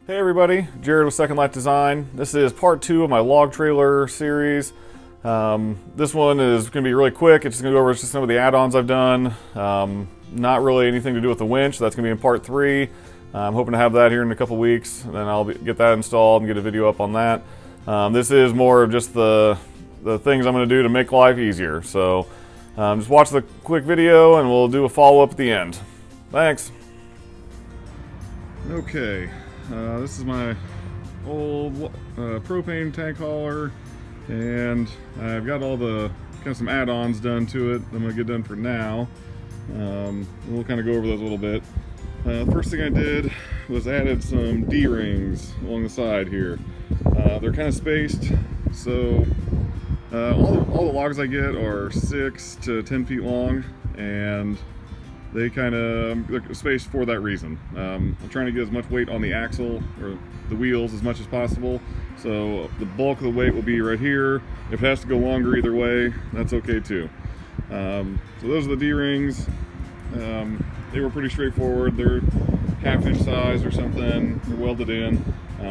Hey everybody, Jared with Second Life Design. This is part 2 of my log trailer series. This one is going to be really quick. It's just going to go over just some of the add-ons I've done. Not really anything to do with the winch. That's going to be in part 3. I'm hoping to have that here in a couple weeks, and then I'll get that installed and get a video up on that. This is more of just the things I'm going to do to make life easier. So just watch the quick video and we'll do a follow-up at the end. Thanks. Okay. This is my old propane tank hauler, and I've got all the kind of some add-ons done to it. I'm going to get done for now. We'll kind of go over those a little bit. First thing I did was added some D-rings along the side here. They're kind of spaced, so all the logs I get are 6 to 10 feet long, and they kind of they're spaced for that reason. I'm trying to get as much weight on the axle or the wheels as much as possible, so the bulk of the weight will be right here. If it has to go longer either way, that's okay too. So those are the D-rings. They were pretty straightforward. They're half-inch size or something. They're welded in.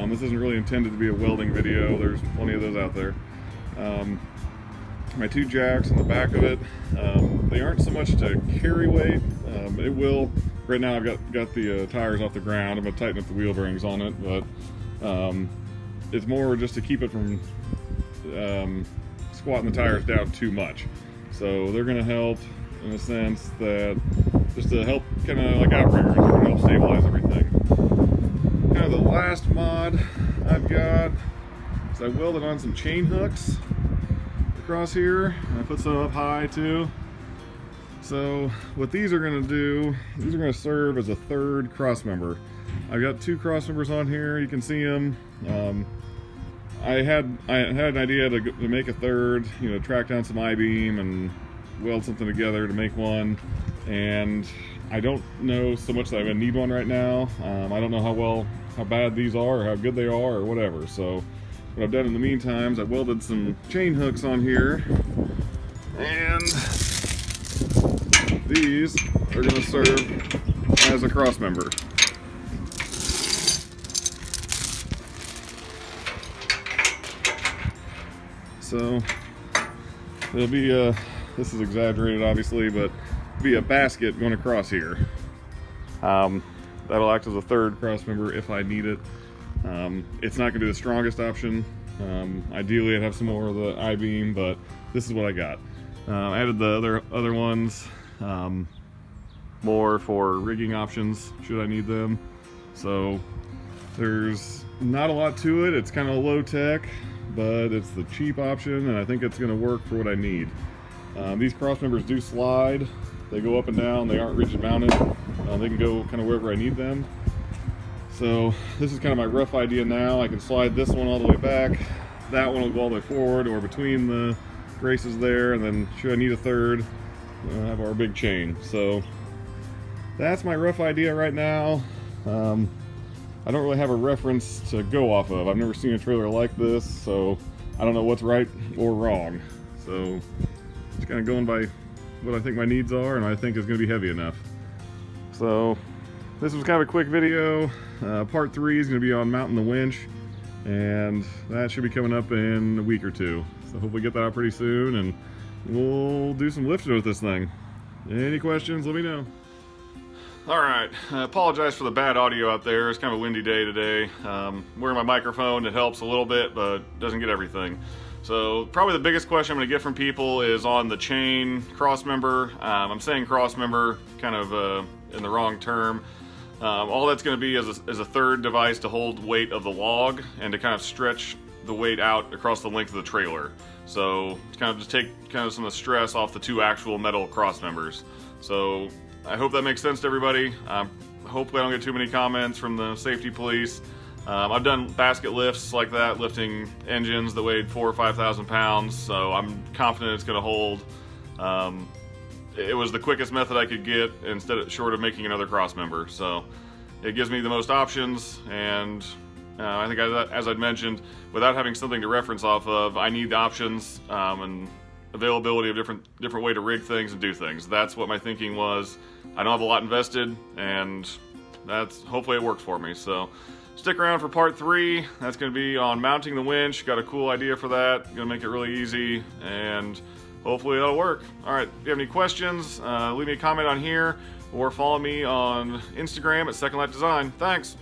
This isn't really intended to be a welding video. There's plenty of those out there. My 2 jacks on the back of it, they aren't so much to carry weight. It will. Right now I've got the tires off the ground. I'm going to tighten up the wheel bearings on it, but it's more just to keep it from squatting the tires down too much. So they're going to help in a sense that just to help kind of like outriggers, they're going to help stabilize everything. Kind of the last mod I've got is I welded on some chain hooks across here. I put some up high too. So what these are going to do, these are going to serve as a third cross member. I've got 2 cross members on here. You can see them. I had an idea to make a third, track down some I-beam and weld something together to make one. And I don't know so much that I'm going to need one right now. I don't know how bad these are or how good they are or whatever. So what I've done in the meantime is I've welded some chain hooks on here, and these are going to serve as a cross member. So there'll be this is exaggerated obviously, but be a basket going across here. That'll act as a third cross member if I need it. It's not going to be the strongest option. Ideally I'd have some more of the I-beam, but this is what I got. I added the other ones more for rigging options should I need them. So there's not a lot to it. It's kind of low tech, but it's the cheap option, and I think it's going to work for what I need. These cross members do slide. They go up and down. They aren't rigid mounted. They can go kind of wherever I need them. So this is kind of my rough idea now. I can slide this one all the way back. That one will go all the way forward or between the braces there, and then should I need a third, we'll have our big chain. So that's my rough idea right now. I don't really have a reference to go off of. I've never seen a trailer like this, so I don't know what's right or wrong. So just kind of going by what I think my needs are and I think is going to be heavy enough. So this was kind of a quick video. Part 3 is going to be on mounting the winch, and that should be coming up in a week or 2. So hopefully get that out pretty soon, and we'll do some lifting with this thing. Any questions, let me know. Alright, I apologize for the bad audio out there. It's kind of a windy day today. Wearing my microphone, it helps a little bit, but doesn't get everything. So probably the biggest question I'm going to get from people is on the chain cross member. I'm saying cross member kind of in the wrong term. All that's going to be is a third device to hold weight of the log and to kind of stretch the weight out across the length of the trailer. So to kind of just take kind of some of the stress off the 2 actual metal cross members. So I hope that makes sense to everybody. Hopefully I don't get too many comments from the safety police. I've done basket lifts like that, lifting engines that weighed 4,000 or 5,000 pounds, so I'm confident it's going to hold. It was the quickest method I could get short of making another cross member. So it gives me the most options, and I think as I'd mentioned, without having something to reference off of, I need the options and availability of different way to rig things and do things. That's what my thinking was. I don't have a lot invested, and hopefully it works for me. So stick around for part 3. That's going to be on mounting the winch. Got a cool idea for that. Going to make it really easy, and hopefully that'll work. All right, if you have any questions, leave me a comment on here or follow me on Instagram at Second Life Design. Thanks.